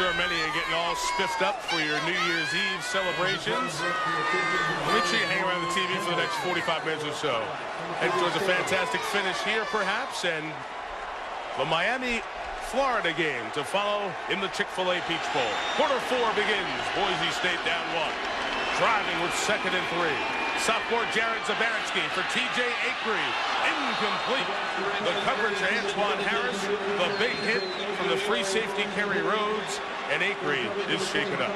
sure many are getting all spiffed up for your New Year's Eve celebrations. Make sure you hang around the TV for the next 45 minutes or so. Head towards a fantastic finish here, perhaps, and the Miami-Florida game to follow in the Chick-fil-A Peach Bowl. Quarter 4 begins. Boise State down 1. Driving with 2nd and 3. Sophomore Jared Zabarinski for T.J. Acree. Incomplete. The coverage to Antoine Harris. The big hit from the free safety Kerry Rhodes. And Acree is shaken up.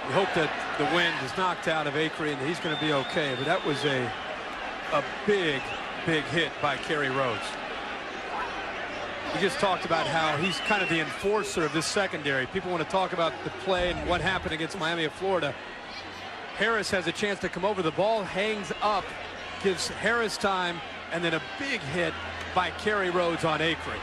We hope that the wind is knocked out of Acree and he's going to be okay. But that was a big hit by Kerry Rhodes. We just talked about how he's kind of the enforcer of this secondary. People want to talk about the play and what happened against Miami of Florida. Harris has a chance to come over. The ball hangs up, gives Harris time, and then a big hit by Kerry Rhodes on Acree.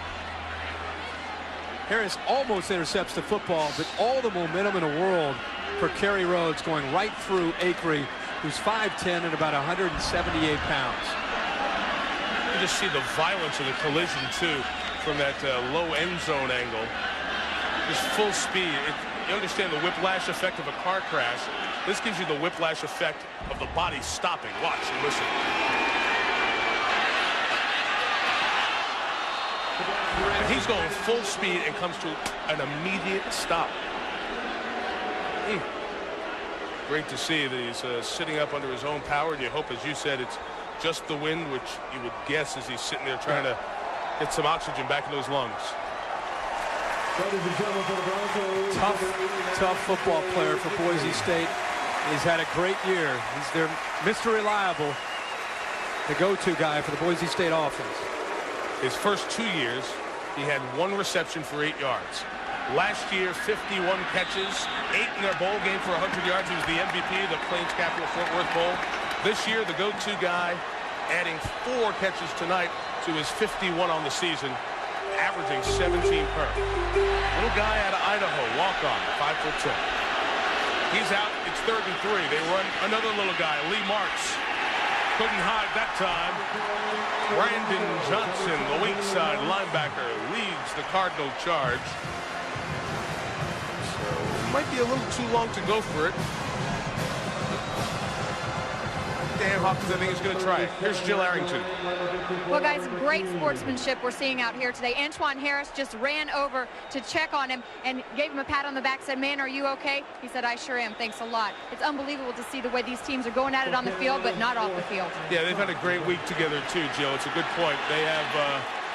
Harris almost intercepts the football, but all the momentum in the world for Kerry Rhodes going right through Acree, who's 5'10" and about 178 pounds. You just see the violence of the collision, too. From that low end zone angle, just full speed. You understand the whiplash effect of a car crash. This gives you the whiplash effect of the body stopping. Watch and listen. And he's going full speed and comes to an immediate stop. Great to see that he's sitting up under his own power. And you hope, as you said, it's just the wind, which you would guess as he's sitting there trying to get some oxygen back into his lungs. Tough football player for Boise State. He's had a great year. He's their Mr. Reliable, the go-to guy for the Boise State offense. His first 2 years, he had 1 reception for 8 yards. Last year, 51 catches, 8 in their bowl game for 100 yards. He was the MVP of the Plains Capital Fort Worth Bowl. This year, the go-to guy, adding 4 catches tonight to his 51 on the season, averaging 17 per. Little guy out of Idaho, walk-on, 5'10". He's out. It's 3rd and 3. They run another little guy, Lee Marks. Couldn't hide that time. Brandon Johnson, the weak side linebacker, leads the Cardinal charge. So it might be a little too long to go for it. Dan Hopkins, I think, is going to try it. Here's Jill Arrington. Well, guys, great sportsmanship we're seeing out here today. Antoine Harris just ran over to check on him and gave him a pat on the back, said, "Man, are you okay?" He said, "I sure am. Thanks a lot." It's unbelievable to see the way these teams are going at it on the field, but not off the field. Yeah, they've had a great week together, too, Jill. It's a good point. They have,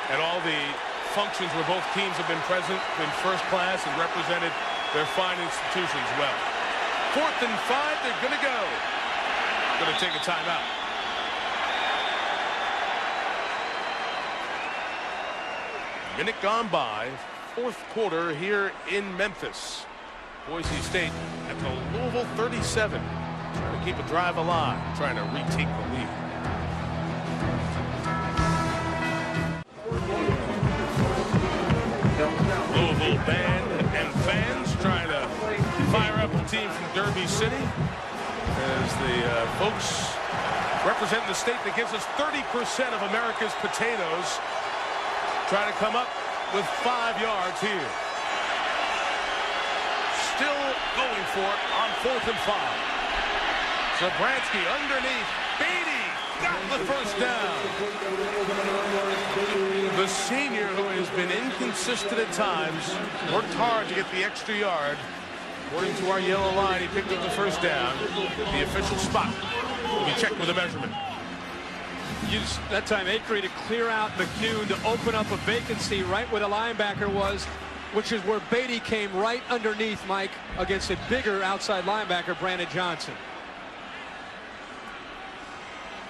at all the functions where both teams have been present, been first class and represented their fine institutions well. 4th and 5, they're going to go. Going to take a timeout. Minute gone by, 4th quarter here in Memphis. Boise State at the Louisville 37, trying to keep a drive alive, trying to retake the lead. Louisville band and fans trying to fire up the team from Derby City, as the folks representing the state that gives us 30% of America's potatoes trying to come up with 5 yards here. Still going for it on 4th and 5. Zabransky underneath. Beatty got the first down. The senior, who has been inconsistent at times, worked hard to get the extra yard. According to our yellow line, he picked up the first down. The official spot will be checked with a measurement. Used that time Acree to clear out McCune to open up a vacancy right where the linebacker was, which is where Beatty came right underneath, Mike, against a bigger outside linebacker, Brandon Johnson.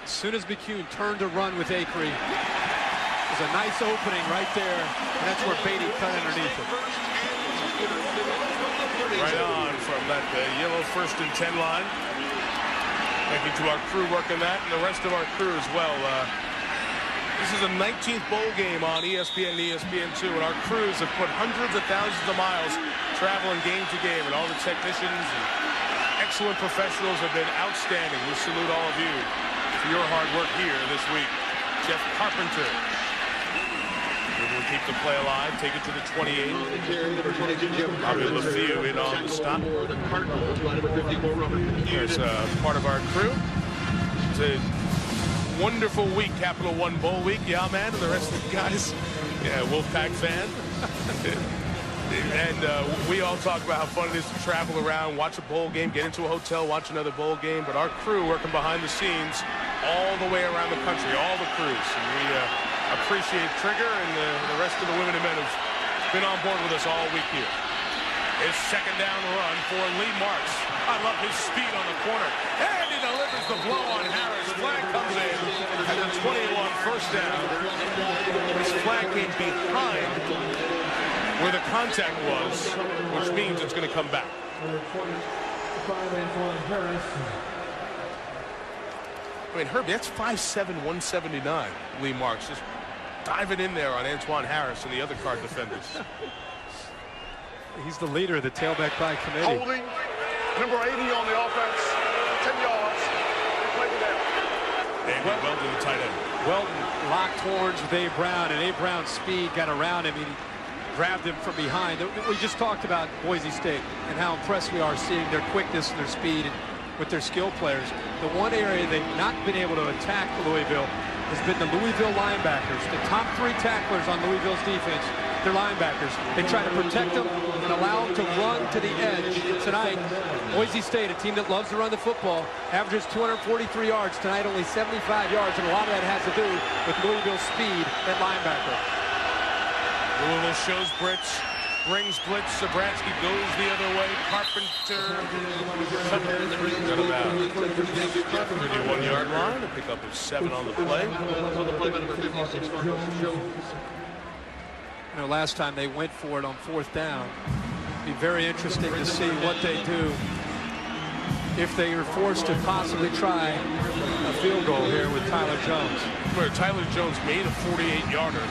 As soon as McCune turned to run with Acree, there's a nice opening right there, and that's where Beatty cut underneath it. Right on from that yellow 1st and 10 line. Thank you to our crew working that and the rest of our crew as well. This is the 19th bowl game on ESPN and ESPN2, and our crews have put hundreds of thousands of miles traveling game to game, and all the technicians and excellent professionals have been outstanding. We salute all of you for your hard work here this week. Jeff Carpenter. We'll keep the play alive, take it to the 28. Probably LaFew in on the stop. Here's part of our crew. It's a wonderful week, Capital One Bowl week. Yeah, man, and the rest of the guys. Yeah, Wolfpack fan. And we all talk about how fun it is to travel around, watch a bowl game, get into a hotel, watch another bowl game. But our crew working behind the scenes all the way around the country, all the crews. And we appreciate Trigger and the rest of the women and men who've been on board with us all week here. His second down run for Lee Marks. I love his speed on the corner. And he delivers the blow on Harris. Flag comes in at the 21, first down. This flag came behind where the contact was, which means it's going to come back. I mean, Herbie, that's 5'7", 179, Lee Marks. Just diving in there on Antoine Harris and the other Card defenders. He's the leader of the tailback by committee. Holding, number 80 on the offense, 10 yards, play it down. Andy Weldon, the tight end. Weldon locked horns with Abe Brown, and Abe Brown's speed got around him. He grabbed him from behind. We just talked about Boise State and how impressed we are seeing their quickness and their speed and with their skill players. The one area they've not been able to attack Louisville has been the Louisville linebackers. The top 3 tacklers on Louisville's defense, they're linebackers. They try to protect them and allow them to run to the edge. Tonight, Boise State, a team that loves to run the football, averages 243 yards. Tonight, only 75 yards, and a lot of that has to do with Louisville's speed at linebacker. Louisville shows blitz, brings blitz. Zabransky goes the other way. Carpenter got about 31-yard line. A pickup of 7 on the play. You know, last time they went for it on 4th down. It'd be very interesting to see what they do if they are forced to possibly try a field goal here with Tyler Jones. Where Tyler Jones made a 48-yarder.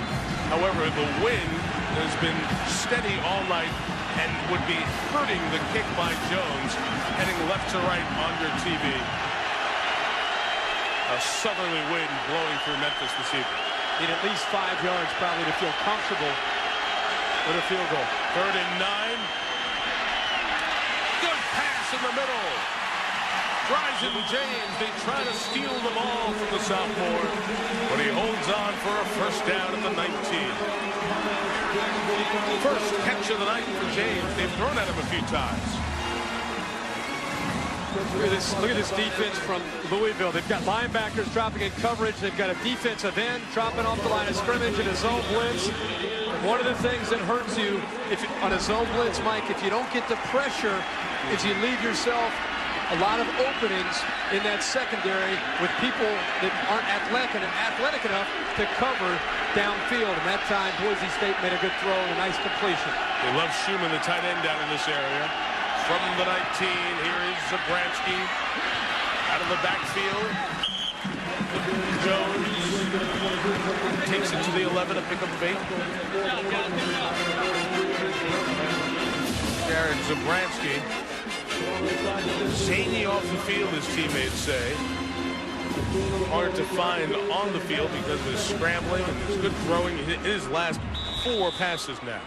However, the wind has been steady all night and would be hurting the kick by Jones, heading left to right on your TV. A southerly wind blowing through Memphis this evening. Need at least 5 yards probably to feel comfortable with a field goal. 3rd and 9. Good pass in the middle. Bryson James, they try to steal the ball from the sophomore, but he holds on for a first down at the 19. First catch of the night for James. They've thrown at him a few times. Look at this defense from Louisville. They've got linebackers dropping in coverage. They've got a defensive end dropping off the line of scrimmage in a zone blitz. One of the things that hurts you on a zone blitz, Mike, if you don't get the pressure, is you leave yourself a lot of openings in that secondary with people that aren't athletic enough to cover downfield. And that time, Boise State made a good throw and a nice completion. They love Schumann, the tight end, down in this area. From the 19, here is Zabransky. Out of the backfield. Jones takes it to the 11, a pickup of 8. Jared Zabransky. Zany off the field, his teammates say. Hard to find on the field because of his scrambling and his good throwing. His last 4 passes now.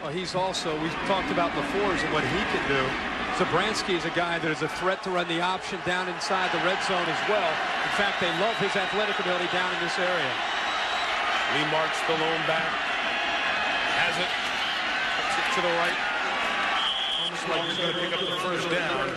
Well, he's also, we talked about LaFours and what he can do. Zabransky is a guy that is a threat to run the option down inside the red zone as well. In fact, they love his athletic ability down in this area. Lee Marks, the lone back. Has it. Puts it to the right. Looks like he's going to pick up the first down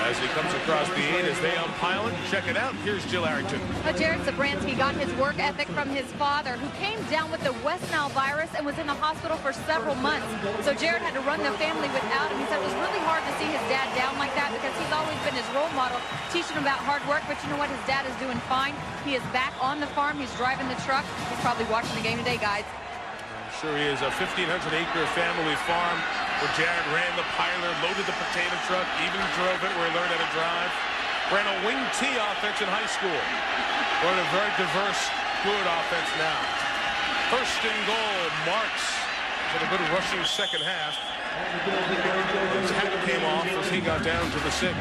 as he comes across the 8 as they umpile it. Check it out. Here's Jill Arrington. Jared Zabransky got his work ethic from his father, who came down with the West Nile virus and was in the hospital for several months. So Jared had to run the family without him. He said it was really hard to see his dad down like that because he's always been his role model, teaching him about hard work. But you know what? His dad is doing fine. He is back on the farm. He's driving the truck. He's probably watching the game today, guys. I'm sure he is. A 1,500-acre family farm where Jared ran the piler, loaded the potato truck, even drove it where he learned how to drive. Ran a wing T offense in high school. Run a very diverse, fluid offense now. First and goal, Marks had a good rushing second half. His hat came off as he got down to the 6.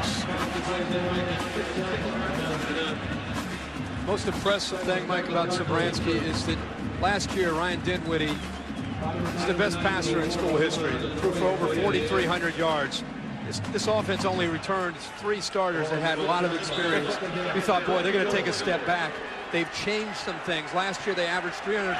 Most impressive thing, Mike, about Sobransky is that last year Ryan Dinwiddie is the best passer in school history. Threw for over 4,300 yards. This offense only returned 3 starters that had a lot of experience. We thought, boy, they're going to take a step back. They've changed some things. Last year, they averaged 336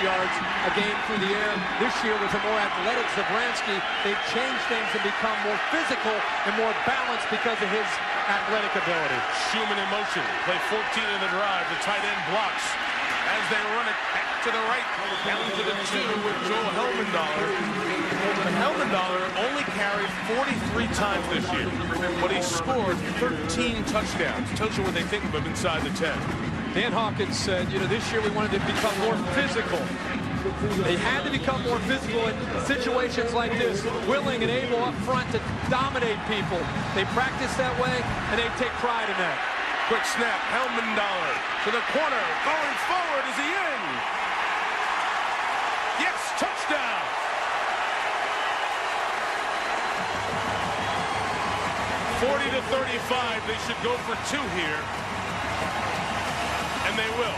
yards a game through the air. This year, with a more athletic Sobransky, they've changed things and become more physical and more balanced because of his athletic ability. Schumann in motion. Play 14 in the drive. The tight end blocks as they run it back to the right. Down to the 2 with Joel Helmendahler. But Helmendahler only carried 43 times this year, but he scored 13 touchdowns. Tells you what they think of him inside the 10. Dan Hawkins said, this year we wanted to become more physical. They had to become more physical in situations like this, willing and able up front to dominate people. They practice that way, and they take pride in that. Quick snap, Helmendahler to the corner, going forward, is he in? Yes, touchdown! (40-35), they should go for 2 here. And they will.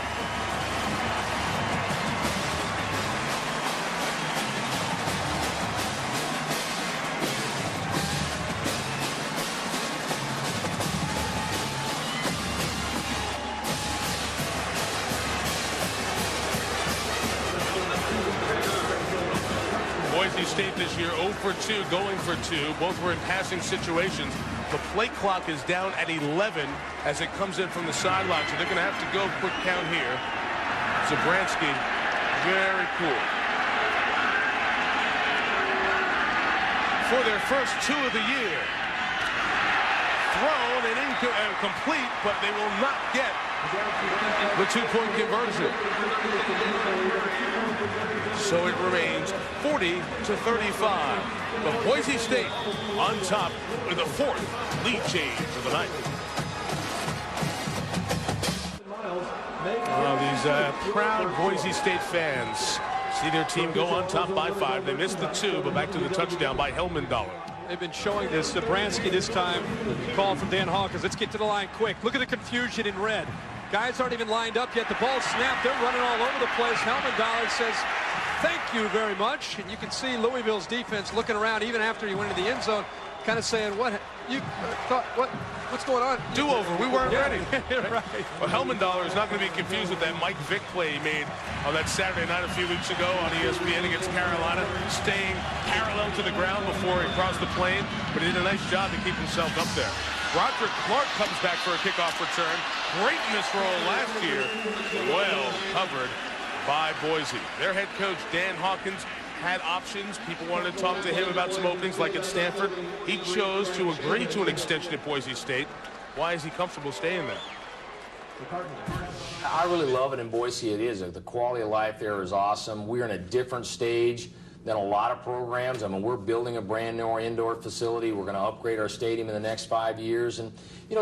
Boise State this year 0 for 2, going for 2. Both were in passing situations. The play clock is down at 11 as it comes in from the sideline, so they're going to have to go quick count here. Sobransky, very cool. For their first 2 of the year. Thrown and complete, but they will not get the 2-point conversion. So it remains 40-35. But Boise State on top with the 4th lead change of the night. These proud Boise State fans see their team go on top by 5. They missed the 2, but back to the touchdown by Helmendahler. They've been showing this. Sobransky this time, call from Dan Hawkins. Let's get to the line quick. Look at the confusion in red. Guys aren't even lined up yet. The ball snapped. They're running all over the place. Helmendahler says, thank you very much. And you can see Louisville's defense looking around even after he went into the end zone, kind of saying, what you thought, what's going on? Do-over, we weren't ready. Right. Well, Helmendahler is not going to be confused with that Mike Vick play he made on that Saturday night a few weeks ago on ESPN against Carolina, staying parallel to the ground before he crossed the plane, but he did a nice job to keep himself up there. Roderick Clark comes back for a kickoff return. Great in this role last year. Well covered by Boise. Their head coach, Dan Hawkins, had options. People wanted to talk to him about some openings like at Stanford. He chose to agree to an extension at Boise State. Why is he comfortable staying there? I really love it in Boise. It is. The quality of life there is awesome. We're in a different stage than a lot of programs. I mean, we're building a brand new indoor facility. We're going to upgrade our stadium in the next 5 years. And,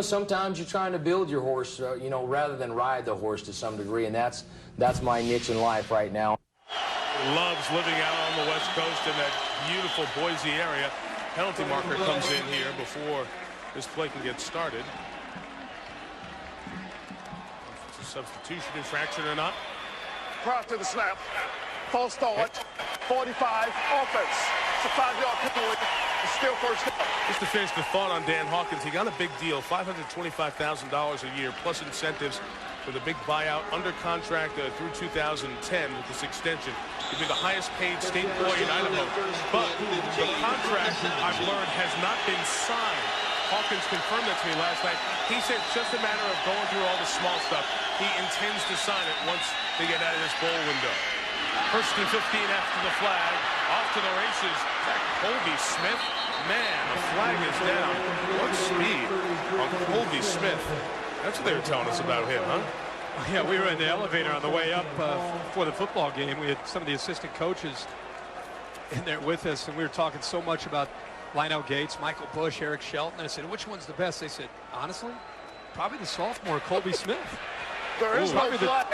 sometimes you're trying to build your horse, rather than ride the horse to some degree. And that's my niche in life right now. Loves living out on the West Coast in that beautiful Boise area. Penalty marker comes in here before this play can get started. If it's a substitution infraction or not. Prior to the snap, false start, 45, offense. It's a 5-yard penalty. It's still first down. Just to finish the thought on Dan Hawkins, he got a big deal, $525,000 a year plus incentives for the big buyout, under contract through 2010 with this extension. He'd be the highest paid state employee in Idaho. But the contract, I've learned, has not been signed. Hawkins confirmed that to me last night. He said it's just a matter of going through all the small stuff. He intends to sign it once they get out of this bowl window. First and 15 after the flag. Off to the races. Is that Colby Smith? Man, the flag is down. What speed on Colby Smith. That's what they were telling us about him, huh? Yeah, we were in the elevator on the way up for the football game. We had some of the assistant coaches in there with us, and we were talking so much about Lionel Gates, Michael Bush, Eric Shelton. And I said, which one's the best? They said, honestly, probably the sophomore, Colby Smith. There is no flag.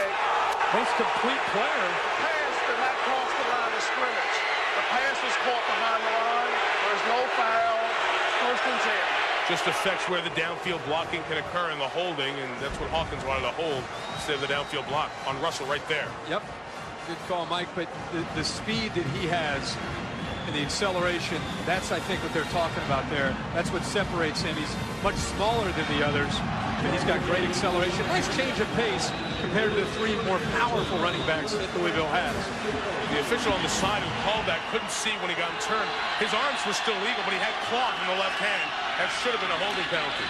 Most complete player. The pass did not cross the line of scrimmage. The pass was caught behind the line. There's no foul. First and 10. just affects where the downfield blocking can occur in the holding, and that's what Hawkins wanted to hold instead of the downfield block on Russell right there. Yep. Good call, Mike, but the speed that he has and the acceleration, that's, I think, what they're talking about there. That's what separates him. He's much smaller than the others, but he's got great acceleration. Nice change of pace compared to the three more powerful running backs that Louisville has. The official on the side who called that couldn't see when he got him turned. His arms were still legal, but he had cloth in the left hand. That should have been a holding penalty.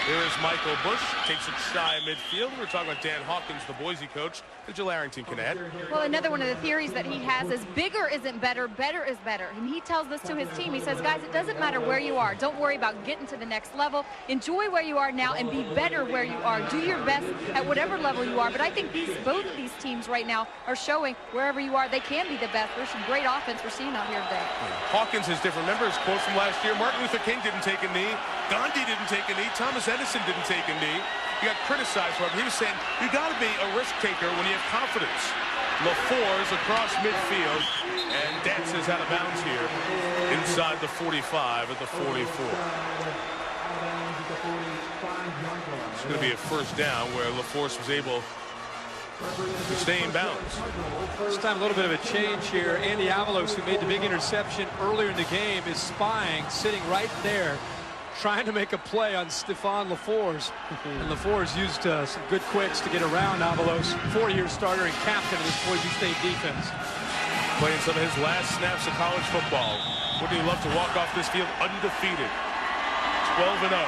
Here is Michael Bush, takes it shy midfield. We're talking about Dan Hawkins, the Boise coach, that Jill Arrington can add. Well, another one of the theories that he has is bigger isn't better, better is better. And he tells this to his team. He says, guys, it doesn't matter where you are. Don't worry about getting to the next level. Enjoy where you are now and be better where you are. Do your best at whatever level you are. But I think both of these teams right now are showing wherever you are, they can be the best. There's some great offense we're seeing out here today. Hawkins is different. Remember his quote from last year? Martin Luther King didn't take a knee. Gandhi didn't take a knee. Thomas Edison didn't take a knee. He got criticized for it. He was saying, you got to be a risk taker when you have confidence. LaFour's across midfield and dances out of bounds here inside the 45 at the 44. It's going to be a first down where LaFource was able to stay in bounds. This time a little bit of a change here. Andy Avalos, who made the big interception earlier in the game, is spying, sitting right there, trying to make a play on Stephon LaFour's. And LaFour's used some good quicks to get around Avalos, 4-year starter and captain of this Boise State defense. Playing some of his last snaps of college football. Wouldn't he love to walk off this field undefeated? 12-0.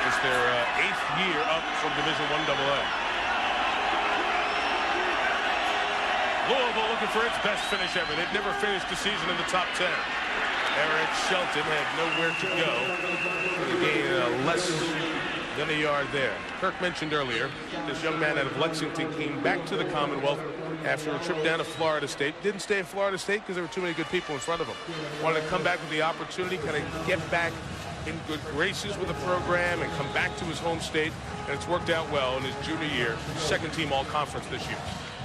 It's their 8th year up from Division I AA. Louisville looking for its best finish ever. They've never finished the season in the top 10. Eric Shelton had nowhere to go. He gained less than a yard there. Kirk mentioned earlier, this young man out of Lexington came back to the Commonwealth after a trip down to Florida State. Didn't stay at Florida State because there were too many good people in front of him. Wanted to come back with the opportunity, kind of get back in good graces with the program and come back to his home state. And it's worked out well in his junior year. Second team all-conference this year.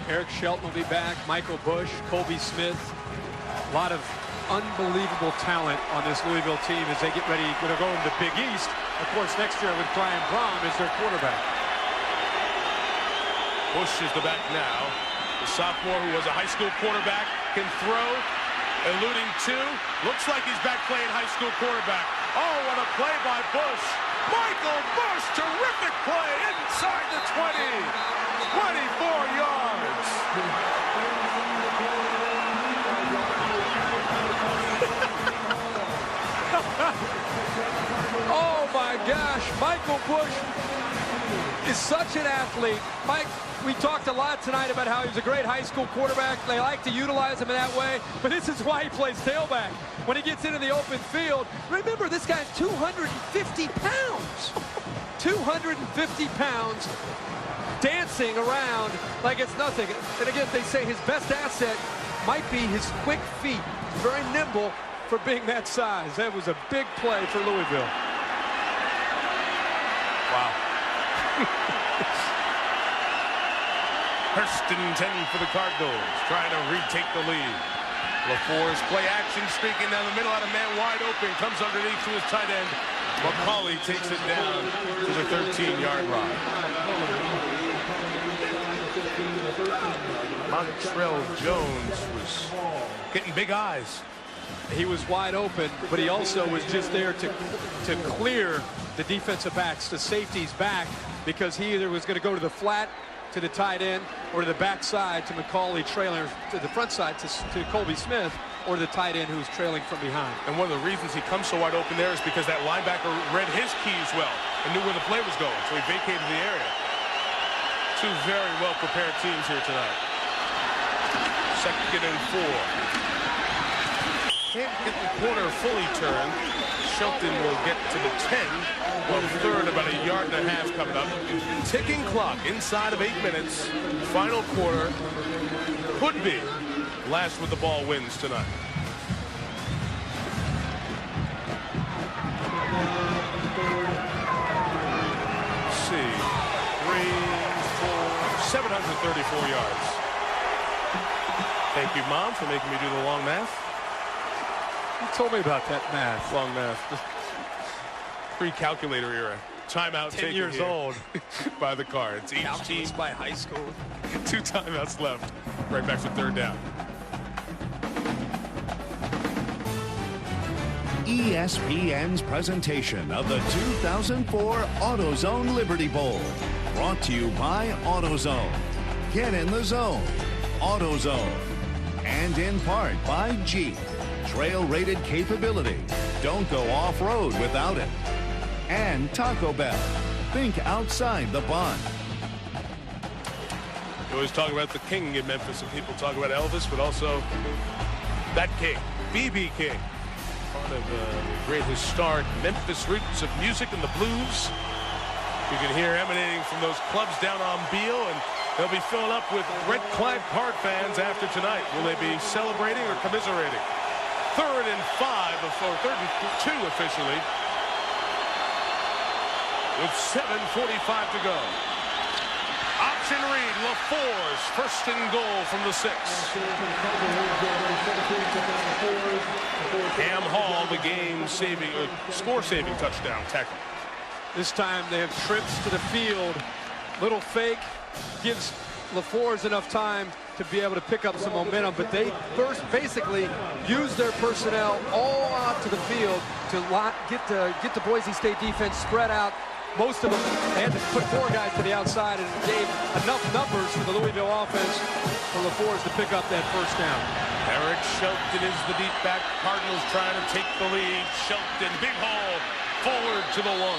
Eric Shelton will be back. Michael Bush, Colby Smith. A lot of unbelievable talent on this Louisville team as they get ready to go into the Big East. Of course, next year with Brian Brom as their quarterback. Bush is the back now. The sophomore who was a high school quarterback can throw, eluding two. Looks like he's back playing high school quarterback. Oh, what a play by Bush. Michael Bush, terrific play inside the 20. 24 yards. Oh my gosh, Michael Bush is such an athlete. Mike, we talked a lot tonight about how he was a great high school quarterback. They like to utilize him in that way, but this is why he plays tailback. When he gets into the open field, remember this guy's 250 pounds. 250 pounds dancing around like it's nothing. And again, they say his best asset might be his quick feet. Very nimble for being that size. That was a big play for Louisville. Wow. Hurston 10 for the Cardinals, trying to retake the lead. LaFour's play action streaking down the middle, out of man wide open, comes underneath to his tight end. McCauley takes it down to the 13-yard line. Montrell Jones was getting big eyes. He was wide open, but he also was just there to clear the defensive backs, the safeties back, because he either was going to go to the flat to the tight end or to the backside to McCauley trailing to the front side to Colby Smith or the tight end who's trailing from behind. And one of the reasons he comes so wide open there is because that linebacker read his keys well and knew where the play was going, so he vacated the area. Two very well-prepared teams here tonight. Second and 4. Can't get the corner fully turned. Shelton will get to the 10. Well, third, about a yard and a half coming up. Ticking clock inside of 8 minutes. Final quarter. Could be last with the ball wins tonight. Let's see. 734 yards. Thank you, Mom, for making me do the long math. You told me about that math. Long math. Pre-calculator era. Timeout 10 taken years here old. by the Cards. Each team by high school. 2 timeouts left. Right back to 3rd down. ESPN's presentation of the 2004 AutoZone Liberty Bowl. Brought to you by AutoZone. Get in the zone. AutoZone. And in part by Jeep. Trail-rated capability. Don't go off-road without it. And Taco Bell. Think outside the bun. You always talk about the king in Memphis, and people talk about Elvis, but also that king, B.B. King. Part of the great historic Memphis roots of music and the blues. You can hear emanating from those clubs down on Beale, and they'll be filling up with red-clad Card fans after tonight. Will they be celebrating or commiserating? 3rd and 5, or 3rd and 2 officially, with 7:45 to go. Option read, LaFour's first and goal from the 6. Cam Hall, the game-saving, score-saving touchdown tackle. This time they have trips to the field. Little fake gives LaFour's enough time to be able to pick up some momentum, but they first basically use their personnel all out to the field to get the Boise State defense spread out. Most of them, they had to put 4 guys to the outside, and it gave enough numbers for the Louisville offense for LaFour's to pick up that first down. Eric Shelton is the deep back. Cardinals trying to take the lead. Shelton, big hole, forward to the 1.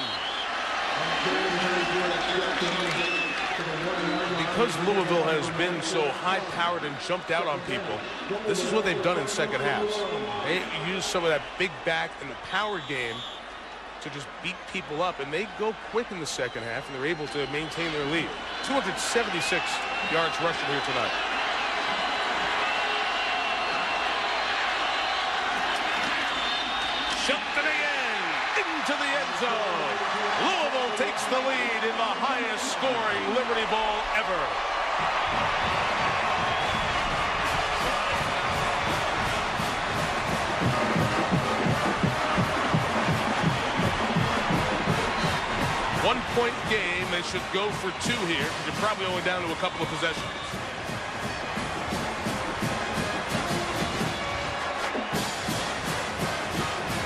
Because Louisville has been so high-powered and jumped out on people, this is what they've done in second halves. They use some of that big back and the power game to just beat people up, and they go quick in the second half, and they're able to maintain their lead. 276 yards rushing here tonight. Shelton again into the end zone. Louisville takes the lead in the highest scoring Liberty Bowl ever. One-point game. They should go for 2 here. You're probably only down to a couple of possessions.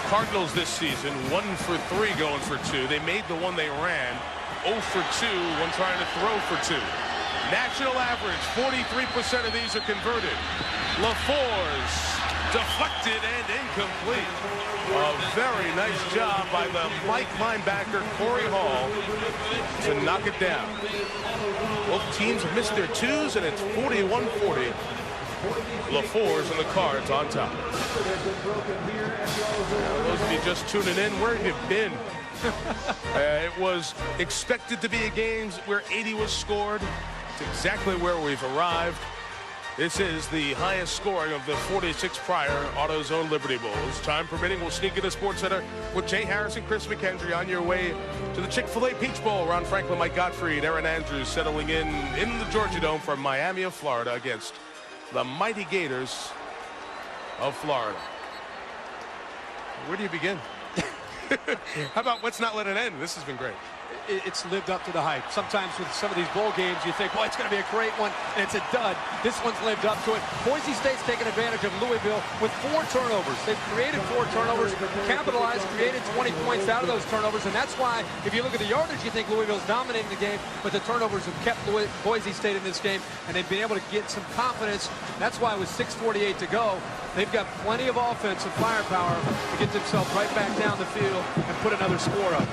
Cardinals this season 1 for 3 going for 2. They made the one they ran 0 for 2 when trying to throw for 2. National average 43% of these are converted. LaFour's deflected and incomplete. A very nice job by the Mike linebacker Corey Hall to knock it down. Both teams have missed their 2s, and it's 41-40. LaFour's and the Cards on top. Now, those of you just tuning in, where have you been? It was expected to be a game where 80 was scored. It's exactly where we've arrived. This is the highest scoring of the 46 prior AutoZone Liberty Bowls. Time permitting, we'll sneak into Sports Center with Jay Harris and Chris McKendry on your way to the Chick-fil-A Peach Bowl. Ron Franklin, Mike Gottfried, Aaron Andrews settling in the Georgia Dome from Miami of Florida against the mighty Gators of Florida. Where do you begin? How about let's not let it end? This has been great. It's lived up to the hype. Sometimes with some of these bowl games, you think, well, it's going to be a great one, and it's a dud. This one's lived up to it. Boise State's taken advantage of Louisville with 4 turnovers. They've created 4 turnovers, capitalized, created 20 points out of those turnovers, and that's why, if you look at the yardage, you think Louisville's dominating the game, but the turnovers have kept Boise State in this game, and they've been able to get some confidence. That's why with 6:48 to go, they've got plenty of offensive firepower to get themselves right back down the field and put another score up.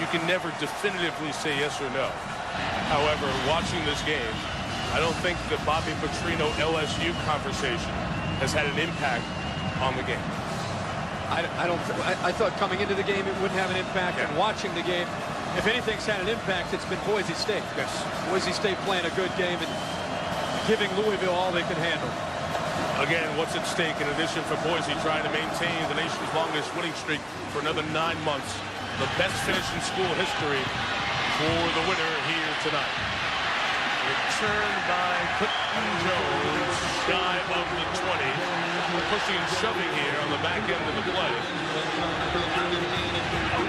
You can never definitively say yes or no. However, watching this game, I don't think the Bobby Petrino LSU conversation has had an impact on the game. I thought coming into the game it wouldn't have an impact, and watching the game, if anything's had an impact, it's been Boise State. Yes. Boise State playing a good game and giving Louisville all they can handle. Again, what's at stake in addition for Boise trying to maintain the nation's longest winning streak for another 9 months? The best finish in school history for the winner here tonight. Return by Clinton Jones, shy of the 20. Pushing and shoving here on the back end of the play.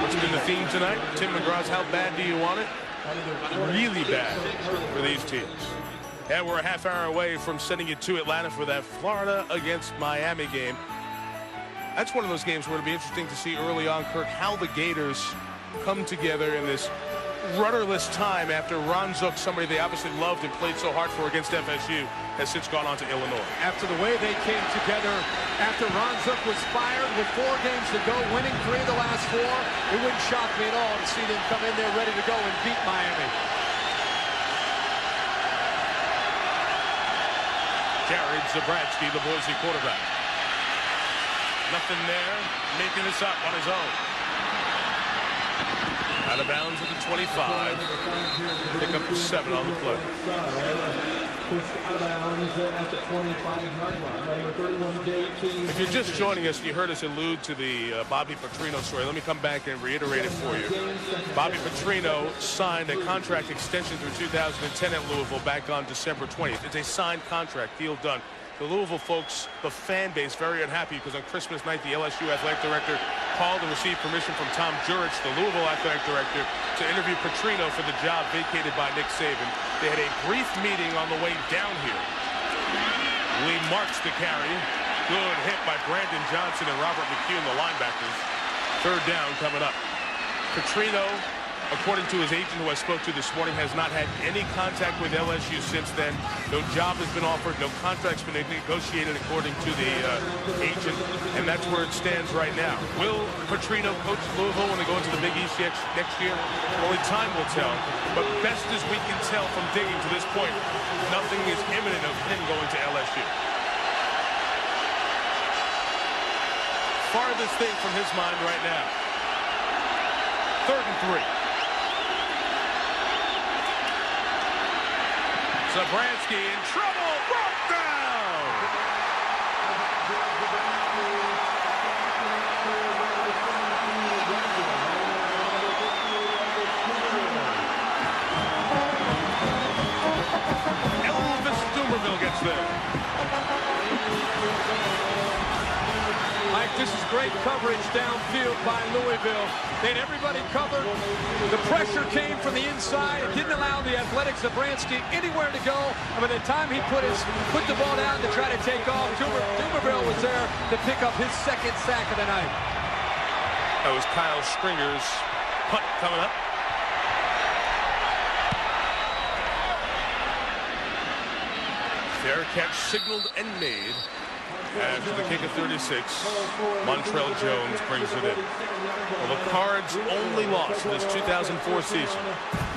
What's been the theme tonight? Tim McGraw's how bad do you want it? Really bad for these teams. And we're a half hour away from sending you to Atlanta for that Florida against Miami game. That's one of those games where it'll be interesting to see early on, Kirk, how the Gators come together in this rudderless time after Ron Zook, somebody they obviously loved and played so hard for against FSU, has since gone on to Illinois. After the way they came together, after Ron Zook was fired with 4 games to go, winning 3 of the last 4, it wouldn't shock me at all to see them come in there ready to go and beat Miami. Jared Zabradsky, the Boise quarterback. Nothing there, making this up on his own. Out of bounds at the 25. Pick up 7 on the play. If you're just joining us, you heard us allude to the Bobby Petrino story. Let me come back and reiterate it for you. Bobby Petrino signed a contract extension through 2010 at Louisville back on December 20th. It's a signed contract, deal done. The Louisville folks, the fan base, very unhappy because on Christmas night, the LSU athletic director called and received permission from Tom Jurich, the Louisville athletic director, to interview Petrino for the job vacated by Nick Saban. They had a brief meeting on the way down here. Lee marks the carry. Good hit by Brandon Johnson and Robert McCune, the linebackers. 3rd down coming up. Petrino, according to his agent who I spoke to this morning, has not had any contact with LSU since then. No job has been offered. No contract's been negotiated according to the agent. And that's where it stands right now. Will Petrino coach Louisville when they go into the Big East next year? Only time will tell. But best as we can tell from digging to this point, nothing is imminent of him going to LSU. Farthest thing from his mind right now. 3rd and 3. Zabradsky in trouble, brought down. Elvis Dumerville gets there. Mike, this is great coverage downfield by Louisville. They had everybody covered. The pressure came from the inside. It didn't allow the athletic Zabradsky anywhere to go. And by the time he put the ball down to try to take off, Dumerville was there to pick up his 2nd sack of the night. That was Kyle Stringer's punt coming up. Fair catch signaled and made. After the kick of 36, Montrell Jones brings it in. Well, the Cards only lost this 2004 season.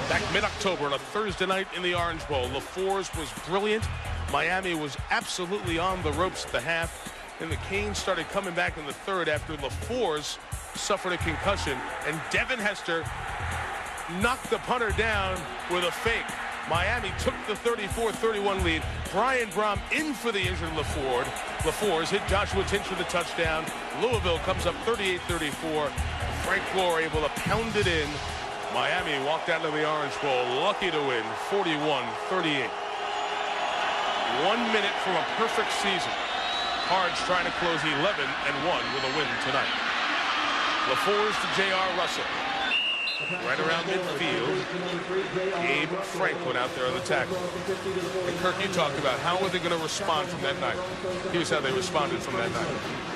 Back mid-October on a Thursday night in the Orange Bowl. LaFours was brilliant. Miami was absolutely on the ropes at the half. And the Canes started coming back in the 3rd after LaFours suffered a concussion. And Devin Hester knocked the punter down with a fake. Miami took the 34-31 lead. Brian Brom in for the injured LaFours hit Joshua Tinch for the touchdown. Louisville comes up 38-34. Frank Gore able to pound it in. Miami walked out of the Orange Bowl lucky to win 41-38. 1 minute from a perfect season. Cards trying to close 11-1 with a win tonight. LaFours to J.R. Russell. Right around midfield, Gabe Franklin out there on the tackle. And Kirk, you talked about how are they going to respond from that night. Here's how they responded from that night.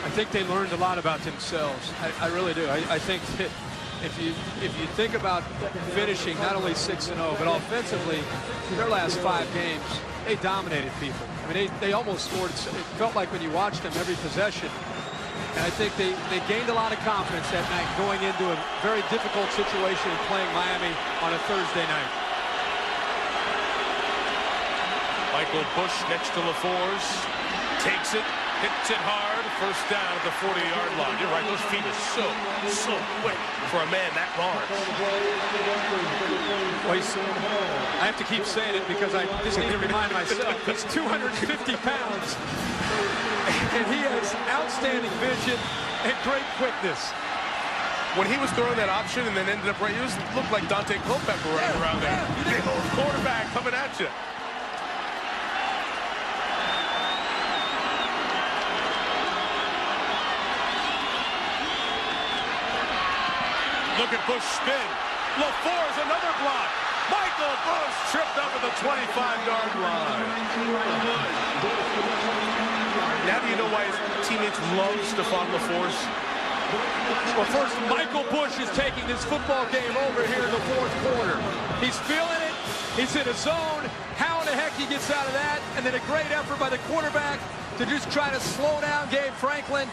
I think they learned a lot about themselves. I really do. I think that if you think about finishing not only 6-0, but offensively, their last 5 games, they dominated people. I mean, they almost scored. It felt like when you watched them every possession. And I think they gained a lot of confidence that night going into a very difficult situation and playing Miami on a Thursday night. Michael Bush next to LaFours. Takes it, hits it hard. First down at the 40-yard line. You're right, those feet are so quick for a man that large. Well, I have to keep saying it because I just need to remind myself. He's 250 pounds. And he has outstanding vision and great quickness. When he was throwing that option and then ended up right, he looked like Dante Culpepper running around there. Yeah, quarterback coming at you. Look at Bush spin. LaFour's another block. Michael Bush tripped up at the 25-yard line. Now do you know why his teammates love Stephon LaFource? Well, first, Michael Bush is taking this football game over here in the fourth quarter. He's feeling it. He's in a zone. How in the heck he gets out of that? And then a great effort by the quarterback to just try to slow down Gabe Franklin.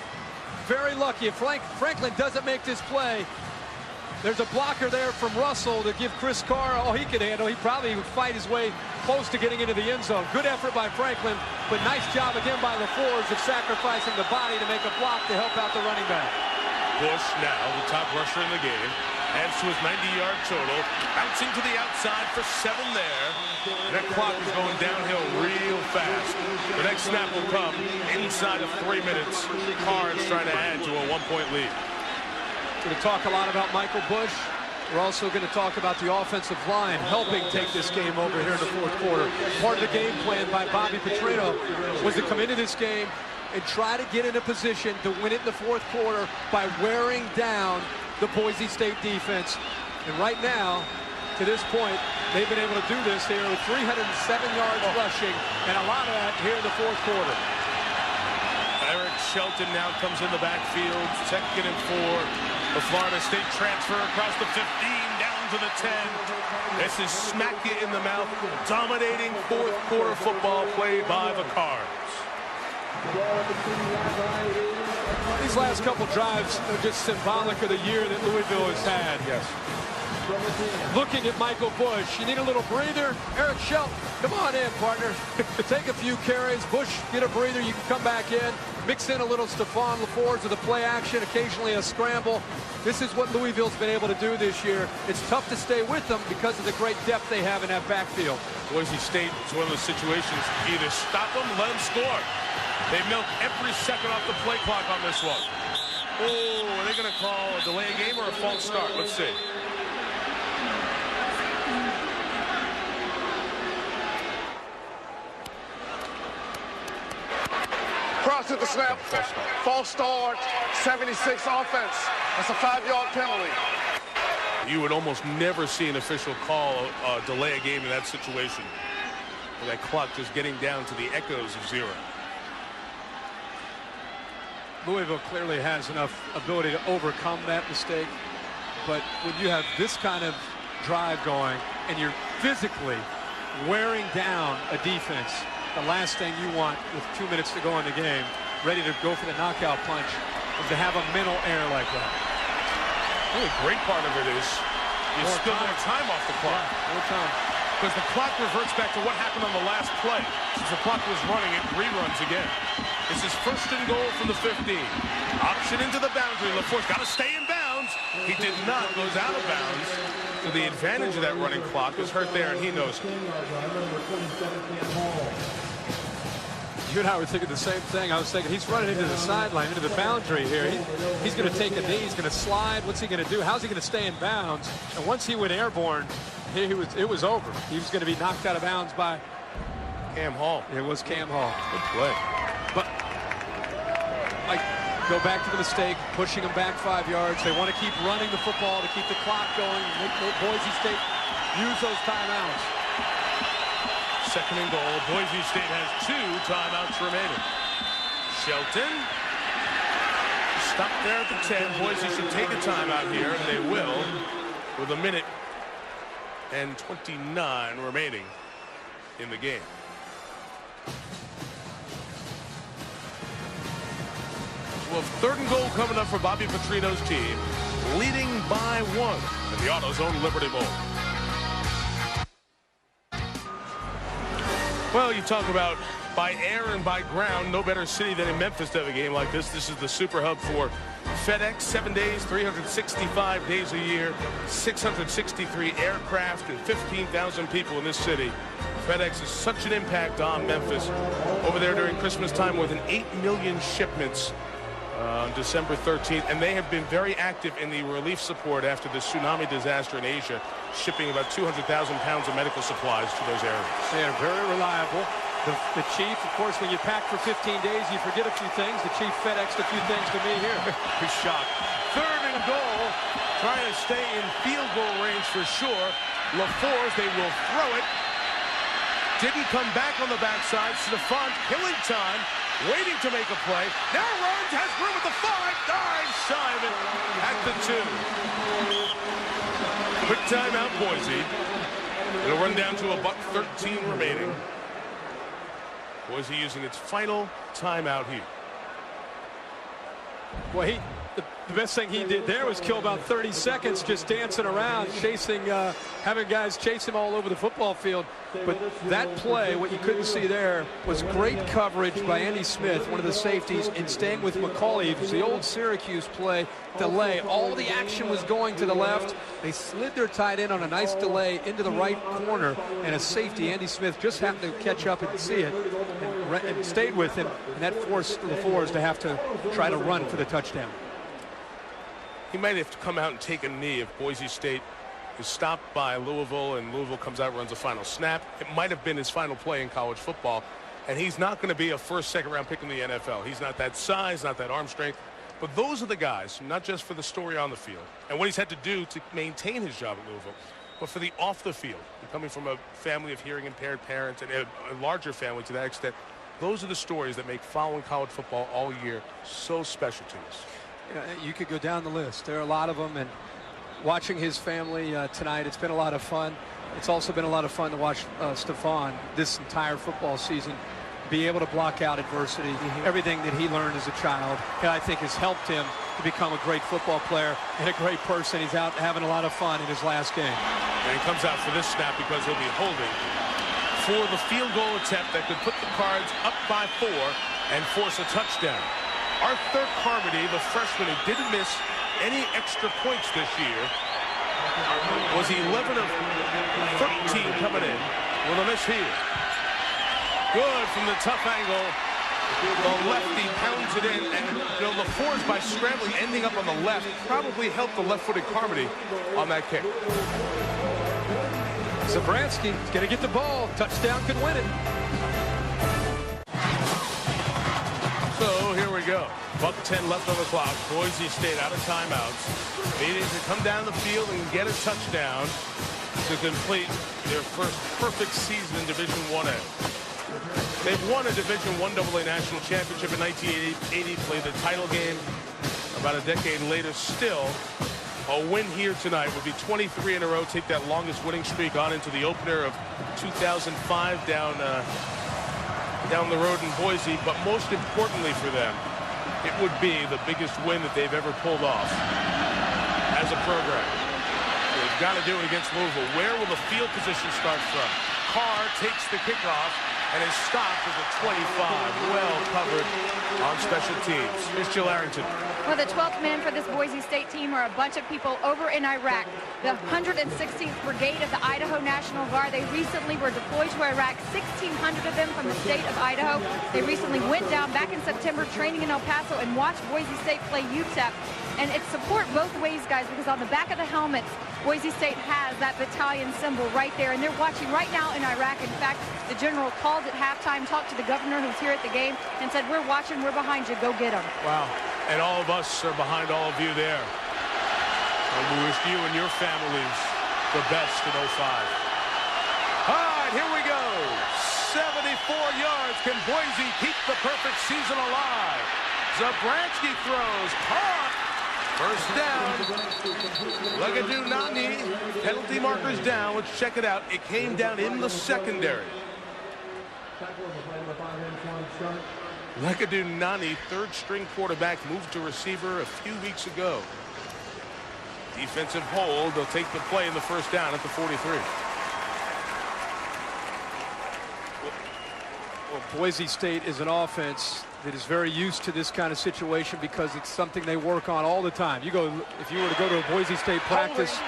Very lucky. If Franklin doesn't make this play, there's a blocker there from Russell to give Chris Carr all he could handle. He probably would fight his way close to getting into the end zone. Good effort by Franklin, but nice job again by LaFour's of sacrificing the body to make a block to help out the running back. Bush now, the top rusher in the game, adds to his 90-yard total, bouncing to the outside for 7 there. And that clock is going downhill real fast. The next snap will come inside of 3 minutes. Carr is trying to add to a 1-point lead. We're going to talk a lot about Michael Bush. We're also going to talk about the offensive line helping take this game over here in the fourth quarter. Part of the game plan by Bobby Petrino was to come into this game and try to get in a position to win it in the fourth quarter by wearing down the Boise State defense. And right now, to this point, they've been able to do this here with 307 yards rushing, and a lot of that here in the fourth quarter. Eric Shelton now comes in the backfield, 2nd and 4. The Florida State transfer across the 15, down to the 10. This is smack you in the mouth, dominating fourth quarter football played by the Cards. These last couple drives are just symbolic of the year that Louisville has had. Yes. Looking at Michael Bush, you need a little breather. Eric Shelton, come on in, partner. Take a few carries. Bush, get a breather. You can come back in. Mix in a little Stephon LaFour's with a play action, occasionally a scramble. This is what Louisville's been able to do this year. It's tough to stay with them because of the great depth they have in that backfield. Boise State is one of those situations, either stop them, let them score. They milk every second off the play clock on this one. Oh, are they going to call a delay game or a false start? Let's see. Cross at the snap. False start. 76 offense. That's a 5-yard penalty. You would almost never see an official call a delay a game in that situation. With that clock just getting down to the echoes of 0. Louisville clearly has enough ability to overcome that mistake. But when you have this kind of drive going and you're physically wearing down a defense, the last thing you want with 2 minutes to go in the game, ready to go for the knockout punch, is to have a mental error like that. The great part of it is you still more time off the clock. More time. Because the clock reverts back to what happened on the last play. Since the clock was running, it reruns again. This is 1st and goal from the 15. Option into the boundary. LaFour's got to stay in bounds. He did not. Goes out of bounds. So the advantage of that running clock is hurt there, and he knows it. You and I were thinking the same thing. I was thinking he's running into the sideline, into the boundary here. He's going to take a knee. He's going to slide. What's he going to do? How's he going to stay in bounds? And once he went airborne, it was over. He was going to be knocked out of bounds by Cam Hall. It was Cam Hall. Good play. But like, go back to the mistake, pushing him back 5 yards. They want to keep running the football to keep the clock going. Make Boise State use those timeouts. 2nd and goal. Boise State has 2 timeouts remaining. Shelton. Stop there at the 10. Boise should take a timeout here, and they will, with 1 minute and 29 remaining in the game. Well, 3rd and goal coming up for Bobby Petrino's team, leading by 1 in the AutoZone Liberty Bowl. Well, you talk about by air and by ground, no better city than in Memphis to have a game like this. This is the super hub for FedEx, 7 days, 365 days a year, 663 aircraft, and 15,000 people in this city. FedEx has such an impact on Memphis. Over there during Christmas time, more than 8 million shipments on December 13th, and they have been very active in the relief support after the tsunami disaster in Asia. shipping about 200,000 pounds of medical supplies to those areas. They are very reliable. The chief, of course, when you pack for 15 days, you forget a few things. The chief FedExed a few things to me here. He's shocked. 3rd and goal, trying to stay in field goal range for sure. LaForce, they will throw it. Didn't come back on the backside. Stefan killing time, waiting to make a play. Now runs, has room at the 5, dives shy of it at the 2. Quick timeout, Boise. It'll run down to $1:13 remaining. Boise using its final timeout here. Well, the best thing he did there was kill about 30 seconds just dancing around, chasing, having guys chase him all over the football field. But that play, what you couldn't see there, was great coverage by Andy Smith, one of the safeties, in staying with McCauley. It was the old Syracuse play, delay. All the action was going to the left. They slid their tight end on a nice delay into the right corner, and a safety, Andy Smith, just happened to catch up and see it and stayed with him, and that forced LaForce to have to try to run for the touchdown. He might have to come out and take a knee if Boise State is stopped by Louisville and Louisville comes out and runs a final snap. It might have been his final play in college football, and he's not going to be a first, second round pick in the NFL. He's not that size, not that arm strength. But those are the guys, not just for the story on the field and what he's had to do to maintain his job at Louisville, but for the off the field. And coming from a family of hearing impaired parents and a larger family to that extent, those are the stories that make following college football all year so special to us. You could go down the list. There are a lot of them, and watching his family tonight, it's been a lot of fun. It's also been a lot of fun to watch Stefan this entire football season be able to block out adversity, everything that he learned as a child, and I think has helped him to become a great football player and a great person. He's out having a lot of fun in his last game. And he comes out for this snap because he'll be holding for the field goal attempt that could put the Cards up by 4 and force a touchdown. Arthur Carmody, the freshman who didn't miss any extra points this year, was 11 of 13 coming in with a miss here. Good from the tough angle. The lefty pounds it in, and LaForce, by scrambling, ending up on the left, probably helped the left-footed Carmody on that kick. Zabransky is going to get the ball. Touchdown could win it. So here we go. $1:10 left on the clock. Boise State out of timeouts. Needing to come down the field and get a touchdown to complete their first perfect season in Division 1A. They've won a Division I AA national championship in 1980, played the title game about a decade later. Still, a win here tonight would be 23 in a row, take that longest winning streak on into the opener of 2005 down the road in Boise. But most importantly for them, it would be the biggest win that they've ever pulled off as a program. They've got to do it against Louisville. Where will the field position start from? Carr takes the kickoff and is stopped at the 25. Well covered on special teams. Here's Jill Arrington. Well, the 12th men for this Boise State team are a bunch of people over in Iraq. The 116th Brigade of the Idaho National Guard. They recently were deployed to Iraq, 1,600 of them from the state of Idaho. They recently went down back in September, training in El Paso, and watched Boise State play UTEP. And it's support both ways, guys, because on the back of the helmets, Boise State has that battalion symbol right there, and they're watching right now in Iraq. In fact, the general called at halftime, talked to the governor who's here at the game, and said, "We're watching, we're behind you, go get them." Wow. And all of us are behind all of you there. And we wish you and your families the best in 05. All right, here we go. 74 yards. Can Boise keep the perfect season alive? Zabransky throws. Caught. First down. Legadou Nani. Penalty markers down. Let's check it out. It came down in the secondary. Legadou Nani, third-string quarterback, moved to receiver a few weeks ago. Defensive hold. They'll take the play in the first down at the 43. Well, Boise State is an offense that is very used to this kind of situation because it's something they work on all the time. If you were to go to a Boise State practice.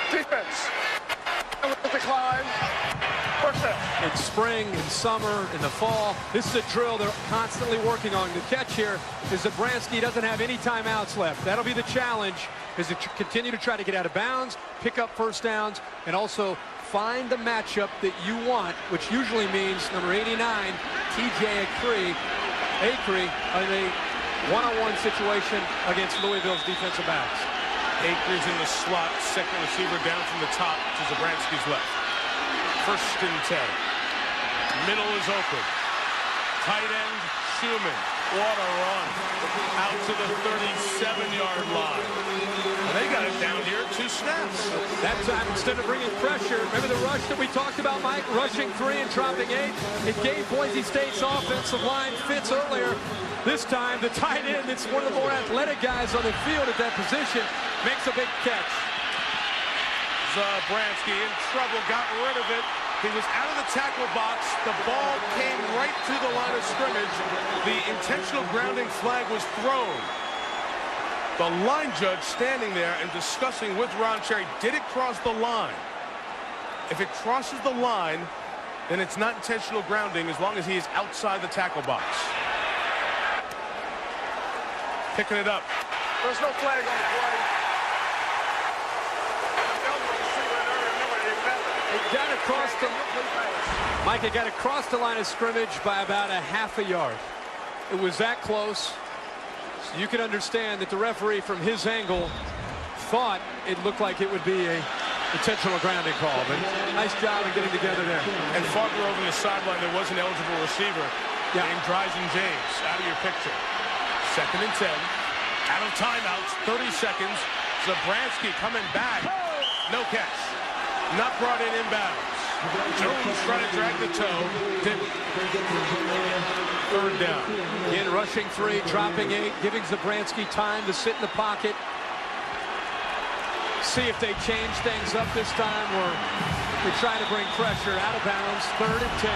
Defense. With the decline. First down. In spring, in summer, in the fall, this is a drill they're constantly working on. The catch here is Zabransky doesn't have any timeouts left. That'll be the challenge. is to continue to try to get out of bounds, pick up first downs, and also find the matchup that you want, which usually means number 89, TJ Acree in a one-on-one situation against Louisville's defensive backs. Akers in the slot, second receiver down from the top to Zabransky's left. 1st and 10. Middle is open. Tight end, Schumann. What a run. Out to the 37-yard line. And they got it down here at 2 snaps. That time, instead of bringing pressure, remember the rush that we talked about, Mike? Rushing 3 and dropping 8. It gave Boise State's offensive line fits earlier. This time, the tight end, it's one of the more athletic guys on the field at that position, makes a big catch. Zabransky in trouble, got rid of it. He was out of the tackle box. The ball came right to the line of scrimmage. The intentional grounding flag was thrown. The line judge standing there and discussing with Ron Cherry, did it cross the line? If it crosses the line, then it's not intentional grounding as long as he is outside the tackle box. Picking it up. There's no flag on the play. It got across the, Mike, it got across the line of scrimmage by about a half a yard. It was that close. So you can understand that the referee from his angle thought it looked like it would be a intentional grounding call, but nice job of getting together there. And farther over the sideline, there was an eligible receiver named Dryzen James. Out of your picture. 2nd and 10. Out of timeouts. 30 seconds. Zabransky coming back. No catch. Not brought in inbounds. Jones trying to drag the toe. Didn't. 3rd down. Again, rushing 3, dropping 8, giving Zabransky time to sit in the pocket. See if they change things up this time, or they try to bring pressure out of bounds. 3rd and 10.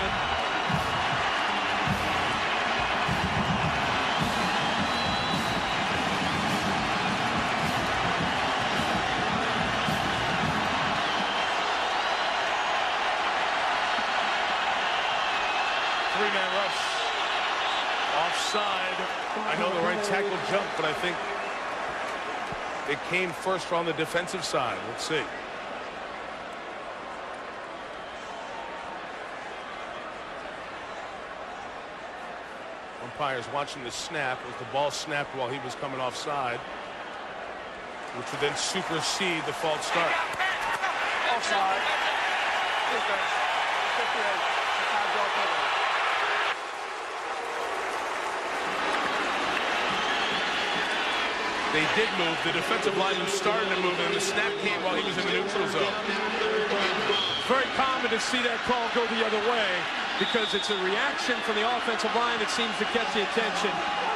Three-man rush. Offside. I know the right tackle jumped, but I think it came first on the defensive side. Let's see. Umpires watching the snap as the ball snapped while he was coming offside, which would then supersede the false start. Offside. Defense. 58. 5-yard penalty. They did move. The defensive lineman started to move, and the snap came while he was in the neutral zone. Very common to see that call go the other way, because it's a reaction from the offensive line that seems to catch the attention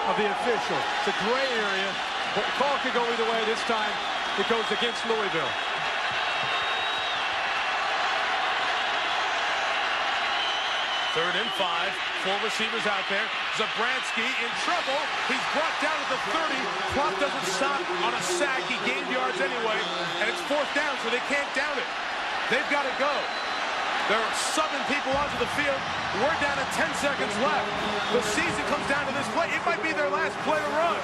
of the official. It's a gray area, but the call could go either way. This time, it goes against Louisville. 3rd and 5. 4 receivers out there. Zabransky in trouble. He's brought down at the 30. Clock doesn't stop on a sack. He gained yards anyway, and it's 4th down, so they can't down it. They've got to go. They're subbing people onto the field. We're down to 10 seconds left. The season comes down to this play. It might be their last play to run.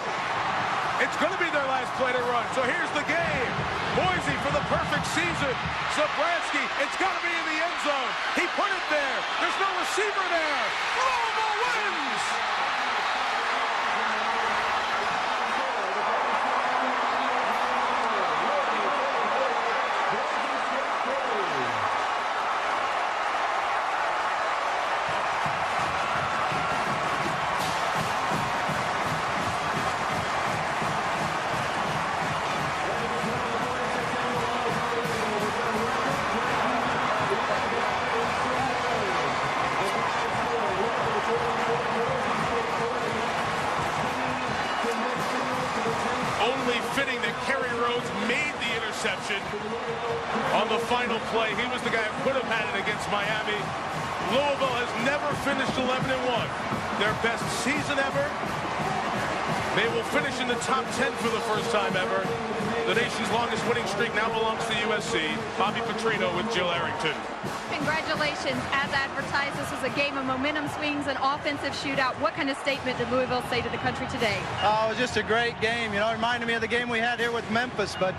It's going to be their last play to run. So here's the game. Boise for the perfect season. Zabransky, it's got to be in the end zone. He put it there. There's no receiver there. Louisville wins. Fitting that Kerry Rhodes made the interception on the final play. He was the guy who could have had it against Miami. Louisville has never finished 11-1. Their best season ever. They will finish in the top 10 for the first time ever. The nation's longest winning streak now belongs to USC. Bobby Petrino with Jill Arrington. Congratulations. As advertised, this was a game of momentum swings and offensive shootout. What kind of statement did Louisville say to the country today? It was just a great game. You know, it reminded me of the game we had here with Memphis. But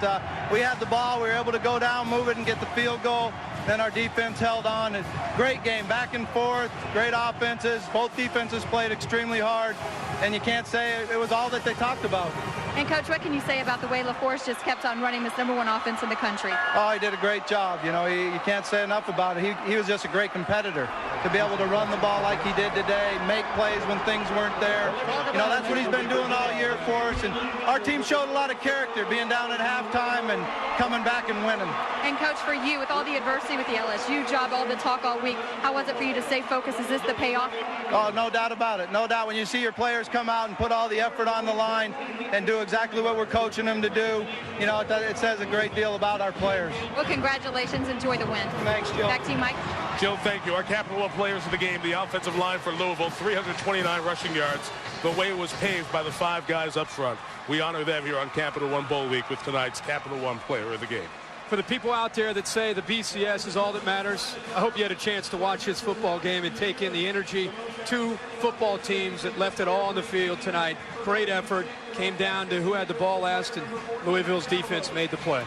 we had the ball. We were able to go down, move it, and get the field goal. Then our defense held on. And great game, back and forth, great offenses. Both defenses played extremely hard. And you can't say it was all that they talked about. And, Coach, what can you say about the way LaForce just kept on running this #1 offense in the country? Oh, he did a great job. You know, you can't say enough about it. He was just a great competitor. To be able to run the ball like he did today, make plays when things weren't there. You know, that's what he's been doing all year for us. And our team showed a lot of character, being down at halftime and coming back and winning. And, Coach, for you, with all the adversity with the LSU job, all the talk all week, how was it for you to stay focused? Is this the payoff? Oh, no doubt about it. No doubt. When you see your players come out and put all the effort on the line and do exactly what we're coaching them to do, you know, it says a great deal about our players. Well, congratulations. Enjoy the win. Thanks, Jill. Back to you, Mike. Jill, thank you. Our Capital One players of the game, the offensive line for Louisville, 329 rushing yards. The way was paved by the 5 guys up front. We honor them here on Capital One Bowl Week with tonight's Capital One player of the game. For the people out there that say the BCS is all that matters, I hope you had a chance to watch this football game and take in the energy. 2 football teams that left it all on the field tonight. Great effort. Came down to who had the ball last, and Louisville's defense made the play.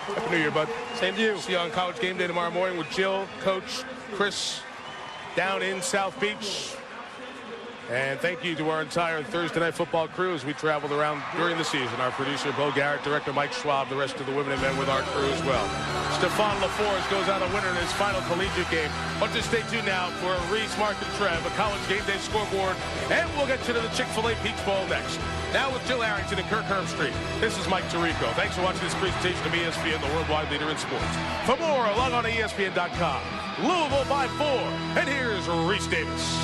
Happy New Year, bud. Same to you. See you on College Game Day tomorrow morning with Jill, Coach, Chris, down in South Beach. And thank you to our entire Thursday Night Football crew as we traveled around during the season. Our producer, Bo Garrett, director Mike Schwab, the rest of the women and men with our crew as well. Stephon LaForce goes out a winner in his final collegiate game. But just stay tuned now for Reese, Mark, and Trev, a College Game Day scoreboard. And we'll get you to the Chick-fil-A Peach Bowl next. Now with Jill Arrington and Kirk Herbstreit. This is Mike Tirico. Thanks for watching this presentation of ESPN, the worldwide leader in sports. For more, log on to ESPN.com. Louisville by 4. And here's Reese Davis.